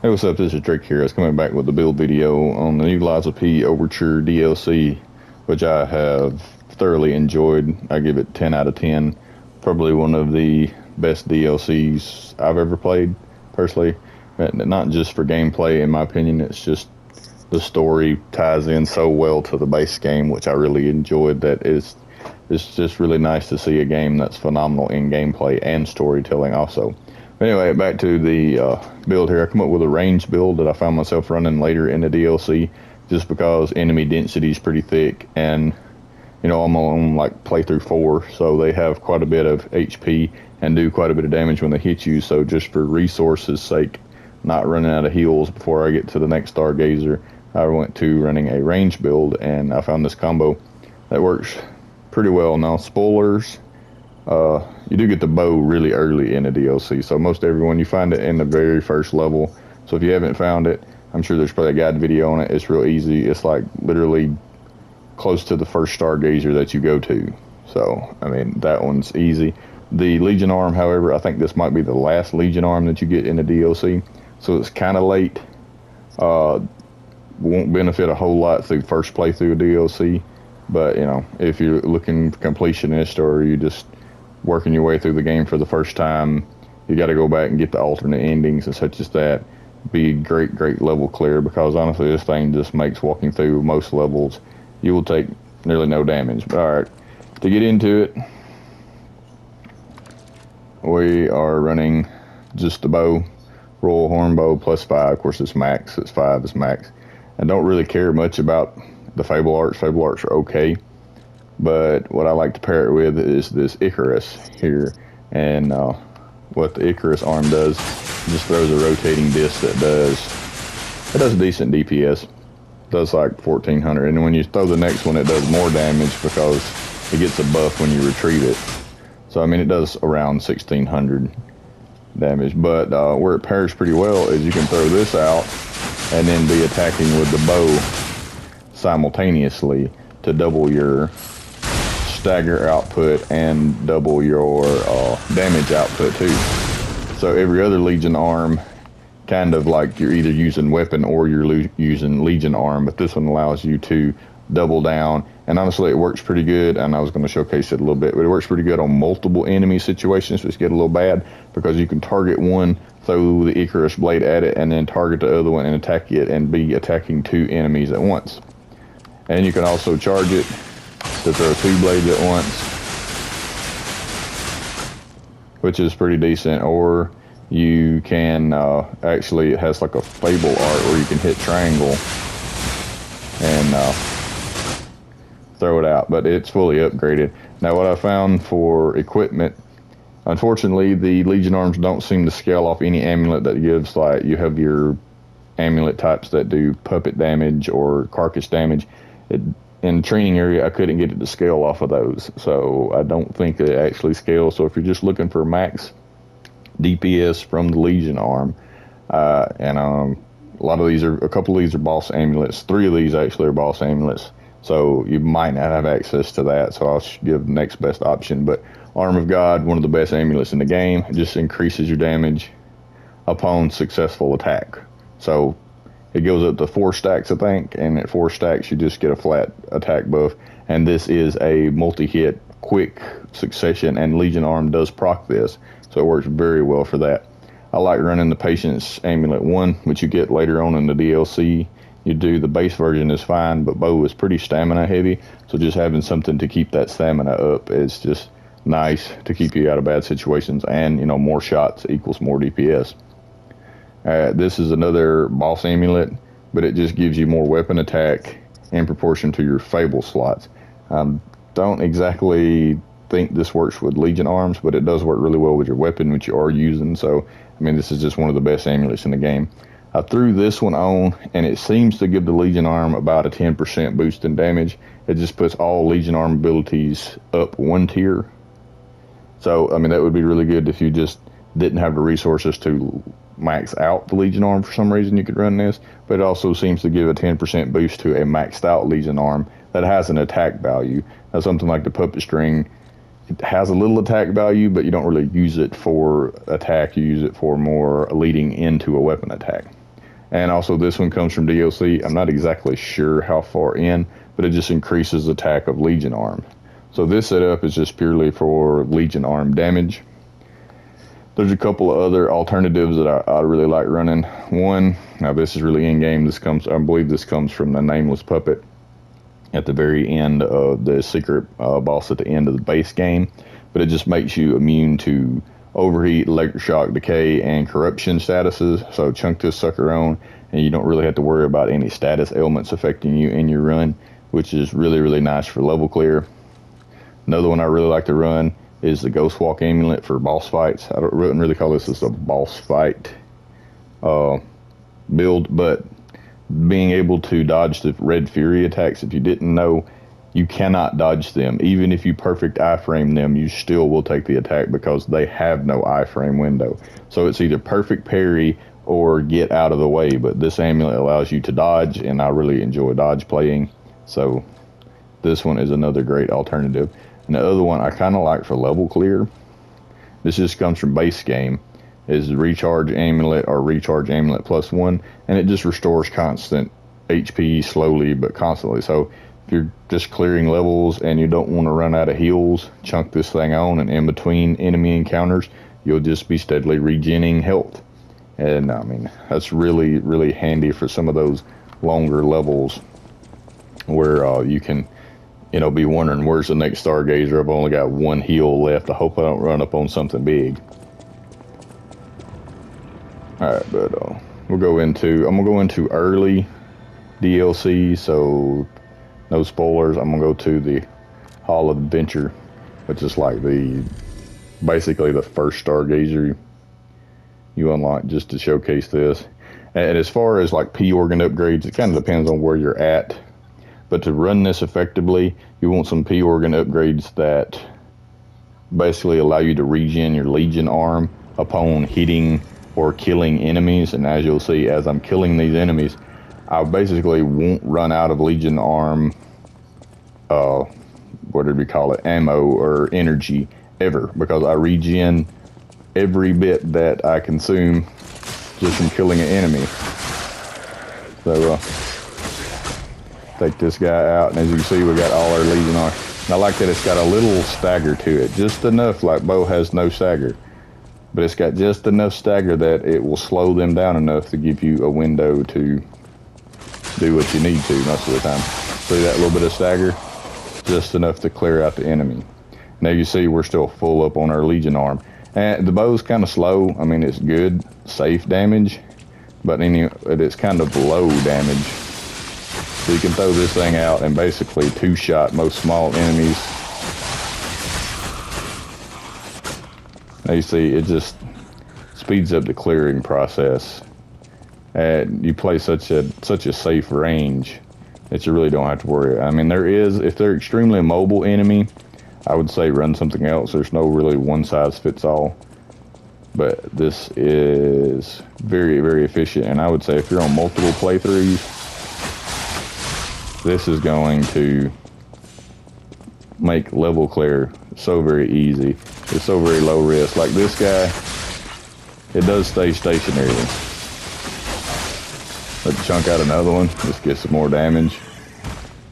Hey, what's up? This is Drake here. I was coming back with a build video on the new P Overture DLC, which I have thoroughly enjoyed. I give it 10 out of 10. Probably one of the best DLCs I've ever played, personally. Not just for gameplay, in my opinion. It's just the story ties in so well to the base game, which I really enjoyed. It's just really nice to see a game that's phenomenal in gameplay and storytelling also. Anyway, back to the build here. I come up with a range build that I found myself running later in the DLC just because enemy density is pretty thick, and I'm on like playthrough 4, so they have quite a bit of HP and do quite a bit of damage when they hit you. So just for resources sake, not running out of heals before I get to the next Stargazer, I went to running a range build, and I found this combo that works pretty well. Now, spoilers, you do get the bow really early in the DLC, so most everyone, you find it in the very first level. So if you haven't found it, I'm sure there's probably a guide video on it. It's real easy. It's like literally close to the first Stargazer that you go to. So, I mean, that one's easy. The Legion Arm, however, I think this might be the last Legion Arm that you get in the DLC, so it's kind of late. Won't benefit a whole lot through first playthrough of DLC, but if you're looking for completionist, or you just working your way through the game for the first time, you got to go back and get the alternate endings and such as that. Be great level clear, because honestly this thing just makes walking through most levels, you will take nearly no damage. But alright, to get into it, we are running just the bow, Royal Horn Bow +5. Of course it's max, it's 5 is max. I don't really care much about the Fable Arts. Fable Arts are okay, but what I like to pair it with is this Icarus here. And what the Icarus arm does, just throws a rotating disc that does decent DPS. Does like 1400, and when you throw the next one, it does more damage because it gets a buff when you retrieve it. So I mean, it does around 1600 damage. But where it pairs pretty well is you can throw this out and then be attacking with the bow simultaneously to double your stagger output and double your damage output too. So every other Legion arm, kind of like you're either using weapon or you're using Legion arm, but this one allows you to double down. And honestly, it works pretty good, and I was going to showcase it a little bit, but it works pretty good on multiple enemy situations, which get a little bad because you can target one, throw the Icarus blade at it, and then target the other one and attack it, and be attacking 2 enemies at once. And you can also charge it to throw 2 blades at once, which is pretty decent. Or you can actually, it has like a Fable art where you can hit triangle and throw it out, but it's fully upgraded. Now, what I found for equipment, unfortunately the Legion arms don't seem to scale off any amulet that gives, like, you have your amulet types that do puppet damage or carcass damage. In the training area, I couldn't get it to scale off of those, so I don't think it actually scales. So if you're just looking for max DPS from the Legion arm, and a couple of these are boss amulets. 3 of these actually are boss amulets, so you might not have access to that, so I'll give the next best option. But Arm of God, one of the best amulets in the game. It just increases your damage upon successful attack. So it goes up to 4 stacks, I think, and at 4 stacks you just get a flat attack buff. And this is a multi-hit quick succession, and Legion Arm does proc this, so it works very well for that. I like running the Patience Amulet 1, which you get later on in the DLC. You do the base version is fine, but bow is pretty stamina heavy, so just having something to keep that stamina up is just nice to keep you out of bad situations. And more shots equals more DPS. This is another boss amulet, but it just gives you more weapon attack in proportion to your Fable slots. Don't exactly think this works with Legion arms, but it does work really well with your weapon, which you are using. So I mean, this is just one of the best amulets in the game. I threw this one on, and it seems to give the Legion arm about a 10% boost in damage. It just puts all Legion arm abilities up 1 tier. So I mean, that would be really good if you just didn't have the resources to max out the Legion arm. For some reason, you could run this, but it also seems to give a 10% boost to a maxed out Legion arm that has an attack value. Now, something like the puppet string, it has a little attack value, but you don't really use it for attack. You use it for more leading into a weapon attack. And also this one comes from DLC. I'm not exactly sure how far in, but it just increases attack of Legion arm. So this setup is just purely for Legion arm damage. There's a couple of other alternatives that I really like running. One, now this is really in-game. I believe this comes from the Nameless Puppet at the very end of the secret boss at the end of the base game. But it just makes you immune to overheat, electric shock, decay, and corruption statuses. So chunk this sucker on, and you don't really have to worry about any status ailments affecting you in your run, which is really, really nice for level clear. Another one I really like to run is the Ghost Walk Amulet for boss fights. I wouldn't really call this as a boss fight build, but being able to dodge the Red Fury attacks, if you didn't know, you cannot dodge them. Even if you perfect iframe them, you still will take the attack because they have no iframe window. So it's either perfect parry or get out of the way, but this amulet allows you to dodge, and I really enjoy dodge playing. So this one is another great alternative. And the other one I kind of like for level clear, this just comes from base game, is Recharge Amulet or Recharge Amulet +1, and it just restores constant HP slowly but constantly. So if you're just clearing levels and you don't want to run out of heals, chunk this thing on, and in between enemy encounters, you'll just be steadily regening health. And I mean, that's really, really handy for some of those longer levels where you can, be wondering, where's the next Stargazer? I've only got one heal left. I hope I don't run up on something big. Alright, but I'm going to go into early DLC, so no spoilers. I'm going to go to the Hall of Adventure, which is like basically the first Stargazer you unlock just to showcase this. And as far as like P organ upgrades, it kind of depends on where you're at. But to run this effectively, you want some P organ upgrades that basically allow you to regen your Legion arm upon hitting or killing enemies. And as you'll see, as I'm killing these enemies, I basically won't run out of Legion arm, what did we call it, ammo or energy ever, because I regen every bit that I consume just from killing an enemy. So take this guy out, and as you can see, we got all our Legion arm. And I like that it's got a little stagger to it, just enough. Like Bo has no stagger, but it's got just enough stagger that it will slow them down enough to give you a window to do what you need to most of the time. See that little bit of stagger? Just enough to clear out the enemy. Now you see we're still full up on our Legion arm. And the bow's kind of slow. I mean, it's good, safe damage, but it's kind of low damage. So you can throw this thing out and basically two-shot most small enemies. Now you see, it just speeds up the clearing process. And you play such a safe range that you really don't have to worry. I mean, if they're extremely mobile enemy, I would say run something else. There's no really one-size-fits-all. But this is very, very efficient. And I would say if you're on multiple playthroughs, this is going to make level clear so very easy. It's so very low risk. Like this guy, it does stay stationary. Let's chunk out another one, just get some more damage.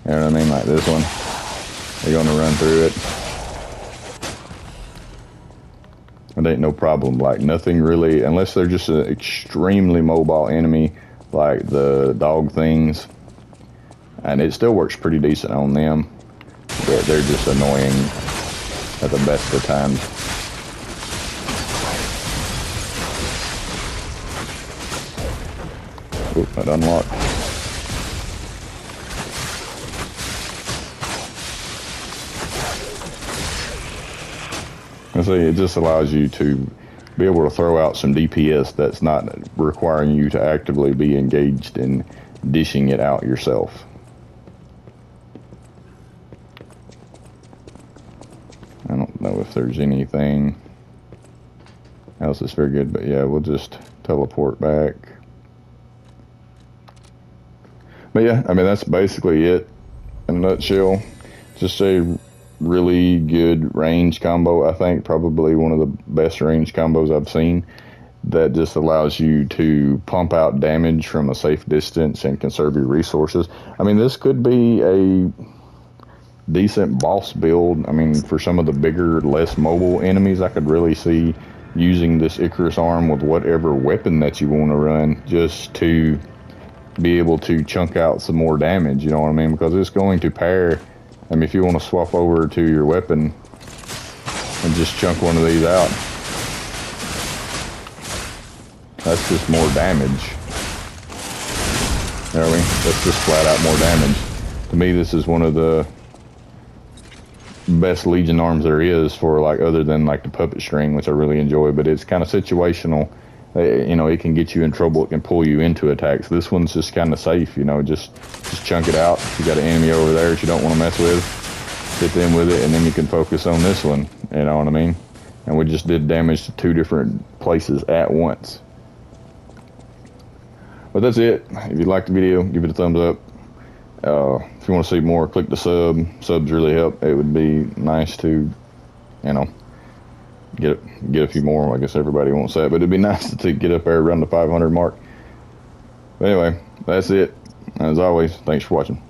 You know what I mean? Like this one. They're gonna run through it. It ain't no problem. Like nothing really, unless they're just an extremely mobile enemy, like the dog things. And it still works pretty decent on them, but they're just annoying at the best of times. Oop, that unlocked. I see, it just allows you to be able to throw out some DPS that's not requiring you to actively be engaged in dishing it out yourself. I don't know if there's anything else that's very good, but yeah, we'll just teleport back. But yeah, I mean, that's basically it in a nutshell. Just a really good range combo. I think probably one of the best range combos I've seen. that just allows you to pump out damage from a safe distance and conserve your resources. I mean, this could be a decent boss build. I mean, for some of the bigger, less mobile enemies, I could really see using this Icarus arm with whatever weapon that you want to run, just to be able to chunk out some more damage, you know what I mean? Because it's going to pair. I mean, if you want to swap over to your weapon and just chunk one of these out, that's just more damage. You know what I mean? That's just flat out more damage. To me, this is one of the best Legion arms there is, for like, other than like the puppet string, which I really enjoy, but it's kind of situational. You know, it can get you in trouble, it can pull you into attacks. This one's just kind of safe, you know, just chunk it out. If you got an enemy over there that you don't want to mess with, hit them with it, and then you can focus on this one, you know what I mean? And we just did damage to 2 different places at once. But that's it. If you liked the video, give it a thumbs up. If you want to see more, click the sub. Subs really help. It would be nice to, you know, get a few more. I guess everybody wants that, but it'd be nice to get up there around the 500 mark. But anyway, that's it. As always, thanks for watching.